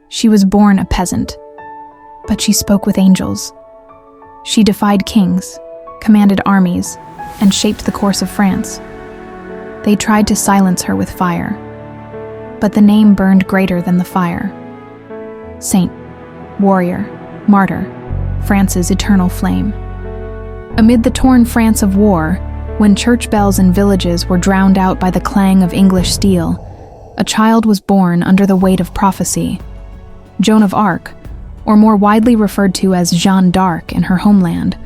She was born a peasant, but she spoke with angels. She defied kings, commanded armies, and shaped the course of France. They tried to silence her with fire, but the name burned greater than the fire. Saint, warrior, martyr, France's eternal flame. Amid the torn France of war, when church bells in villages were drowned out by the clang of English steel, a child was born under the weight of prophecy. Joan of Arc, or more widely referred to as Jeanne d'Arc in her homeland,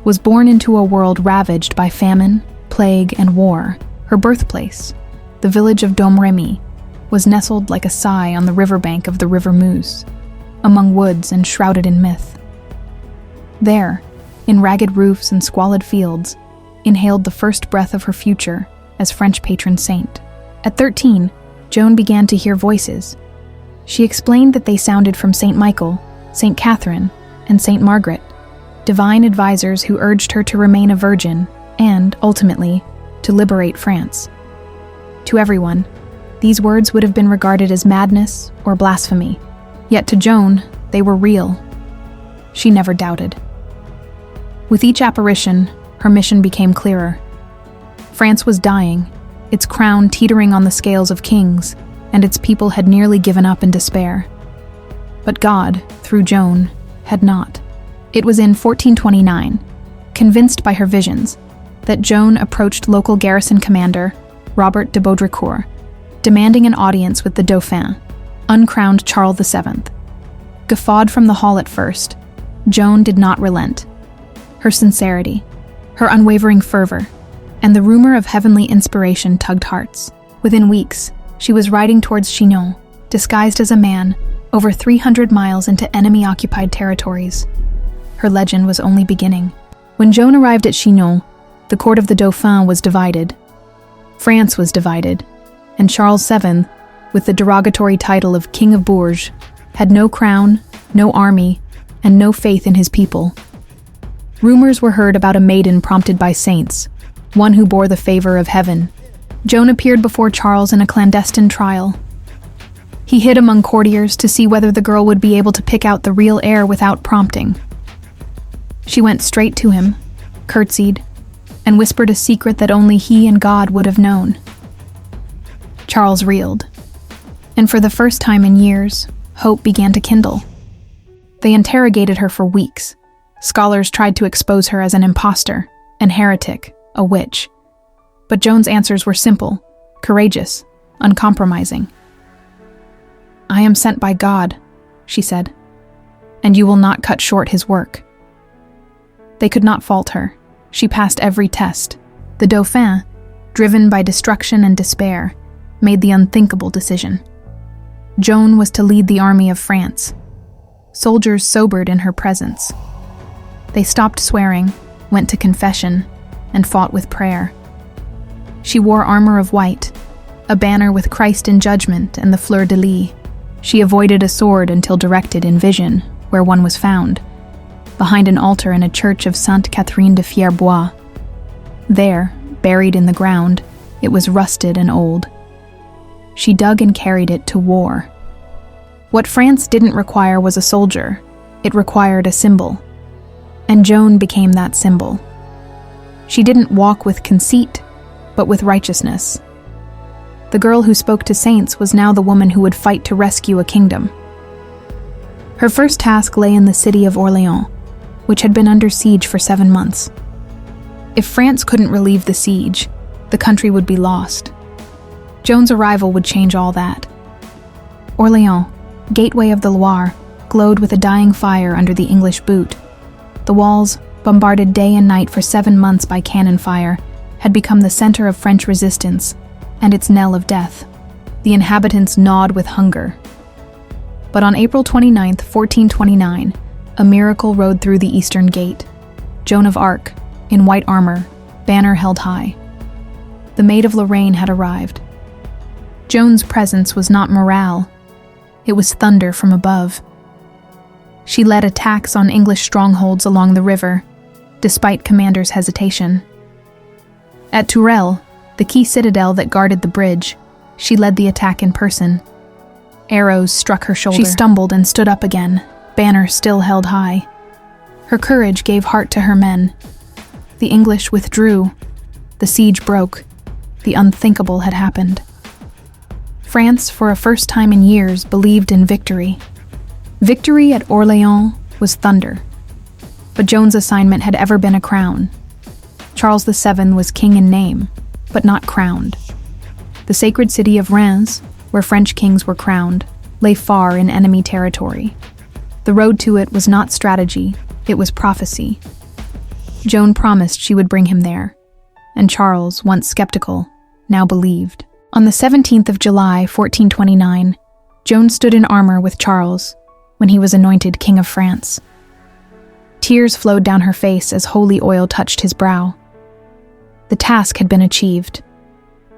was born into a world ravaged by famine, plague, and war. Her birthplace, the village of Domrémy, was nestled like a sigh on the riverbank of the River Meuse, among woods and shrouded in myth. There, in ragged roofs and squalid fields, inhaled the first breath of her future as French patron saint. At 13, Joan began to hear voices. She explained that they sounded from Saint Michael, Saint Catherine, and Saint Margaret, divine advisors who urged her to remain a virgin and, ultimately, to liberate France. To everyone, these words would have been regarded as madness or blasphemy, yet to Joan, they were real. She never doubted. With each apparition, her mission became clearer. France was dying, its crown teetering on the scales of kings, and its people had nearly given up in despair. But God, through Joan, had not. It was in 1429, convinced by her visions, that Joan approached local garrison commander Robert de Baudricourt, demanding an audience with the Dauphin, uncrowned Charles VII. Guffawed from the hall at first, Joan did not relent. Her sincerity, her unwavering fervor, and the rumor of heavenly inspiration tugged hearts. Within weeks, she was riding towards Chinon, disguised as a man, over 300 miles into enemy-occupied territories. Her legend was only beginning. When Joan arrived at Chinon, the court of the Dauphin was divided. France was divided, and Charles VII, with the derogatory title of King of Bourges, had no crown, no army, and no faith in his people. Rumors were heard about a maiden prompted by saints, one who bore the favor of heaven. Joan appeared before Charles in a clandestine trial. He hid among courtiers to see whether the girl would be able to pick out the real heir without prompting. She went straight to him, curtsied, and whispered a secret that only he and God would have known. Charles reeled, and for the first time in years, hope began to kindle. They interrogated her for weeks. Scholars tried to expose her as an impostor, an heretic, a witch. But Joan's answers were simple, courageous, uncompromising. "I am sent by God," she said, "and you will not cut short his work." They could not fault her. She passed every test. The Dauphin, driven by destruction and despair, made the unthinkable decision. Joan was to lead the army of France. Soldiers sobered in her presence. They stopped swearing, went to confession, and fought with prayer. She wore armor of white, a banner with Christ in judgment and the fleur-de-lis. She avoided a sword until directed in vision, where one was found, behind an altar in a church of Sainte Catherine de Fierbois. There, buried in the ground, it was rusted and old. She dug and carried it to war. What France didn't require was a soldier. It required a symbol. And Joan became that symbol. She didn't walk with conceit, but with righteousness. The girl who spoke to saints was now the woman who would fight to rescue a kingdom. Her first task lay in the city of Orléans, which had been under siege for 7 months. If France couldn't relieve the siege, the country would be lost. Joan's arrival would change all that. Orléans, gateway of the Loire, glowed with a dying fire under the English boot. The walls, bombarded day and night for 7 months by cannon fire, had become the center of French resistance and its knell of death. The inhabitants gnawed with hunger. But on April 29, 1429, a miracle rode through the eastern gate. Joan of Arc, in white armor, banner held high. The Maid of Lorraine had arrived. Joan's presence was not morale. It was thunder from above. She led attacks on English strongholds along the river, despite commanders' hesitation. At Tourelle, the key citadel that guarded the bridge, she led the attack in person. Arrows struck her shoulder. She stumbled and stood up again, banner still held high. Her courage gave heart to her men. The English withdrew. The siege broke. The unthinkable had happened. France, for a first time in years, believed in victory. Victory at Orléans was thunder. But Joan's assignment had ever been a crown. Charles VII was king in name, but not crowned. The sacred city of Reims, where French kings were crowned, lay far in enemy territory. The road to it was not strategy, it was prophecy. Joan promised she would bring him there, and Charles, once skeptical, now believed. On the 17th of July, 1429, Joan stood in armor with Charles when he was anointed King of France. Tears flowed down her face as holy oil touched his brow. The task had been achieved.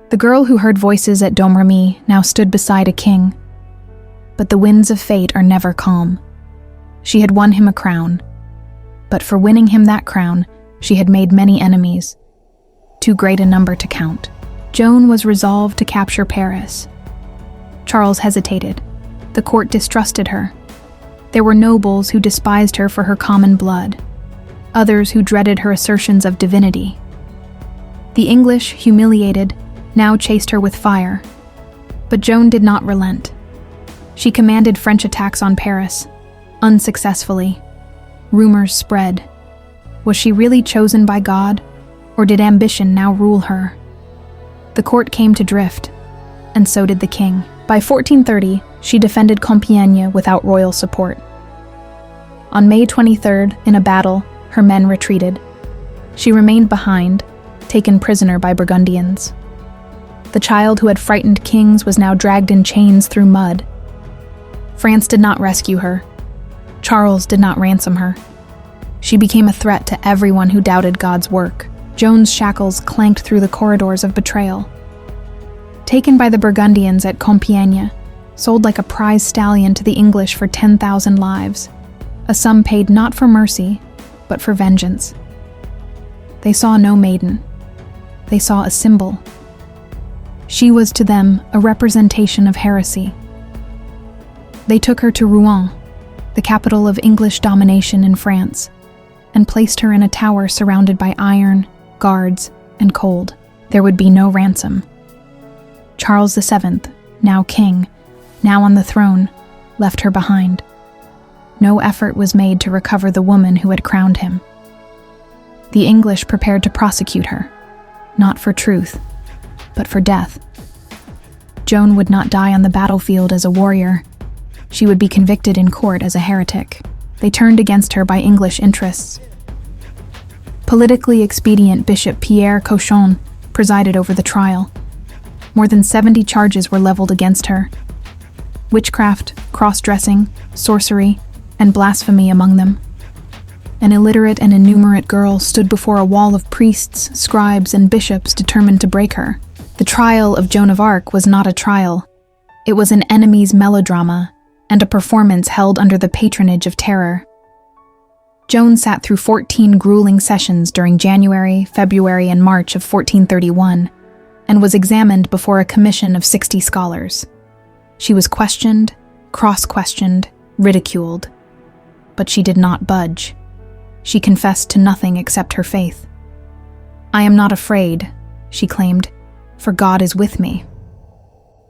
The girl who heard voices at Domrémy now stood beside a king. But the winds of fate are never calm. She had won him a crown. But for winning him that crown, she had made many enemies, too great a number to count. Joan was resolved to capture Paris. Charles hesitated. The court distrusted her. There were nobles who despised her for her common blood, others who dreaded her assertions of divinity. The English, humiliated, now chased her with fire. But Joan did not relent. She commanded French attacks on Paris, unsuccessfully. Rumors spread. Was she really chosen by God, or did ambition now rule her? The court came to drift, and so did the king. By 1430, she defended Compiègne without royal support. On May 23rd, in a battle, her men retreated. She remained behind, taken prisoner by Burgundians. The child who had frightened kings was now dragged in chains through mud. France did not rescue her. Charles did not ransom her. She became a threat to everyone who doubted God's work. Joan's shackles clanked through the corridors of betrayal. Taken by the Burgundians at Compiègne, sold like a prize stallion to the English for 10,000 lives, a sum paid not for mercy, but for vengeance. They saw no maiden. They saw a symbol. She was to them a representation of heresy. They took her to Rouen, the capital of English domination in France, and placed her in a tower surrounded by iron, guards, and cold. There would be no ransom. Charles VII, now king, now on the throne, left her behind. No effort was made to recover the woman who had crowned him. The English prepared to prosecute her, not for truth, but for death. Joan would not die on the battlefield as a warrior. She would be convicted in court as a heretic. They turned against her by English interests. Politically expedient Bishop Pierre Cochon presided over the trial. More than 70 charges were leveled against her. Witchcraft, cross-dressing, sorcery, and blasphemy among them. An illiterate and innumerate girl stood before a wall of priests, scribes, and bishops determined to break her. The trial of Joan of Arc was not a trial. It was an enemy's melodrama and a performance held under the patronage of terror. Joan sat through 14 grueling sessions during January, February, and March of 1431, and was examined before a commission of 60 scholars. She was questioned, cross-questioned, ridiculed. But she did not budge. She confessed to nothing except her faith. "I am not afraid," she claimed, "for God is with me."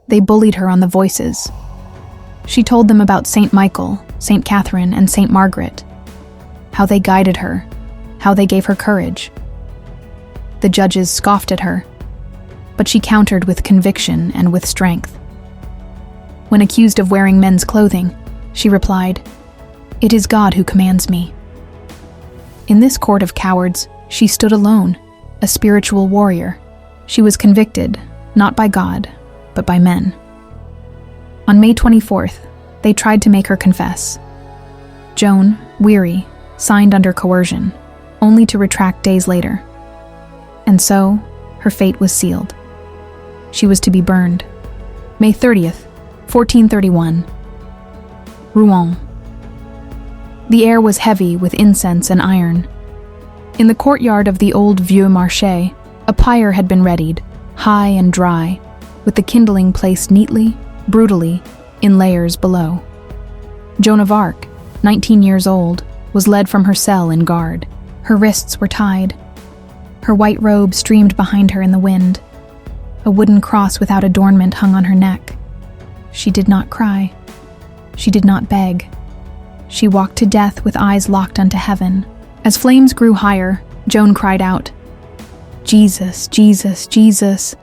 They bullied her on the voices. She told them about Saint Michael, Saint Catherine, and Saint Margaret, how they guided her, how they gave her courage. The judges scoffed at her, but she countered with conviction and with strength. When accused of wearing men's clothing, she replied, "It is God who commands me." In this court of cowards, she stood alone, a spiritual warrior. She was convicted, not by God, but by men. On May 24th, they tried to make her confess. Joan, weary, signed under coercion, only to retract days later. And so, her fate was sealed. She was to be burned. May 30th, 1431. Rouen. The air was heavy with incense and iron. In the courtyard of the old Vieux Marché, a pyre had been readied, high and dry, with the kindling placed neatly, brutally, in layers below. Joan of Arc, 19 years old, was led from her cell in guard. Her wrists were tied. Her white robe streamed behind her in the wind. A wooden cross without adornment hung on her neck. She did not cry. She did not beg. She walked to death with eyes locked unto heaven. As flames grew higher, Joan cried out, "Jesus, Jesus, Jesus."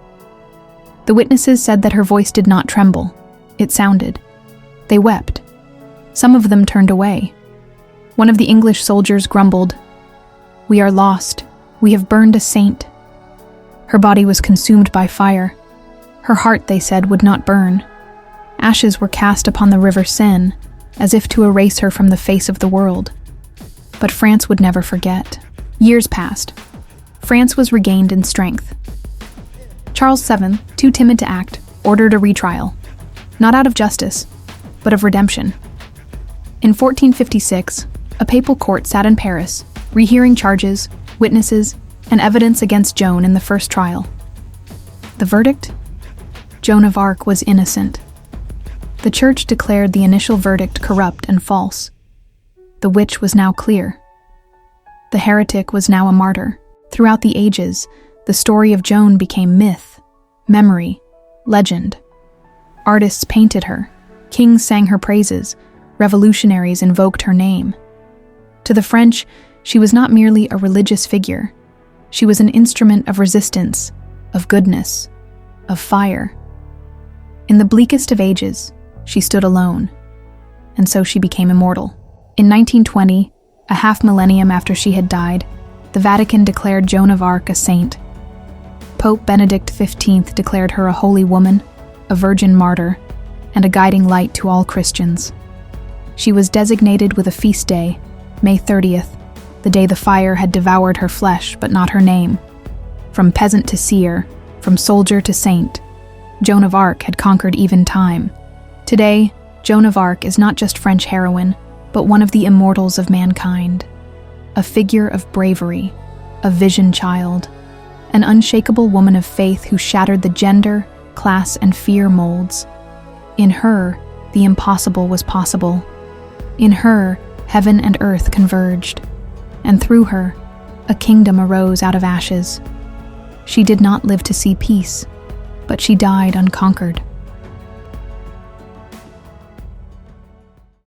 The witnesses said that her voice did not tremble. It sounded. They wept. Some of them turned away. One of the English soldiers grumbled, "We are lost. We have burned a saint." Her body was consumed by fire. Her heart, they said, would not burn. Ashes were cast upon the river Seine, as if to erase her from the face of the world. But France would never forget. Years passed. France was regained in strength. Charles VII, too timid to act, ordered a retrial, not out of justice, but of redemption. In 1456, a papal court sat in Paris, rehearing charges, witnesses, and evidence against Joan in the first trial. The verdict? Joan of Arc was innocent. The church declared the initial verdict corrupt and false. The witch was now clear. The heretic was now a martyr. Throughout the ages, the story of Joan became myth, memory, legend. Artists painted her, kings sang her praises, revolutionaries invoked her name. To the French, she was not merely a religious figure. She was an instrument of resistance, of goodness, of fire. In the bleakest of ages, she stood alone, and so she became immortal. In 1920, a half-millennium after she had died, the Vatican declared Joan of Arc a saint. Pope Benedict XV declared her a holy woman, a virgin martyr, and a guiding light to all Christians. She was designated with a feast day, May 30th, the day the fire had devoured her flesh but not her name. From peasant to seer, from soldier to saint, Joan of Arc had conquered even time. Today, Joan of Arc is not just French heroine, but one of the immortals of mankind. A figure of bravery, a vision child, an unshakable woman of faith who shattered the gender, class, and fear molds. In her, the impossible was possible. In her, heaven and earth converged. And through her, a kingdom arose out of ashes. She did not live to see peace, but she died unconquered.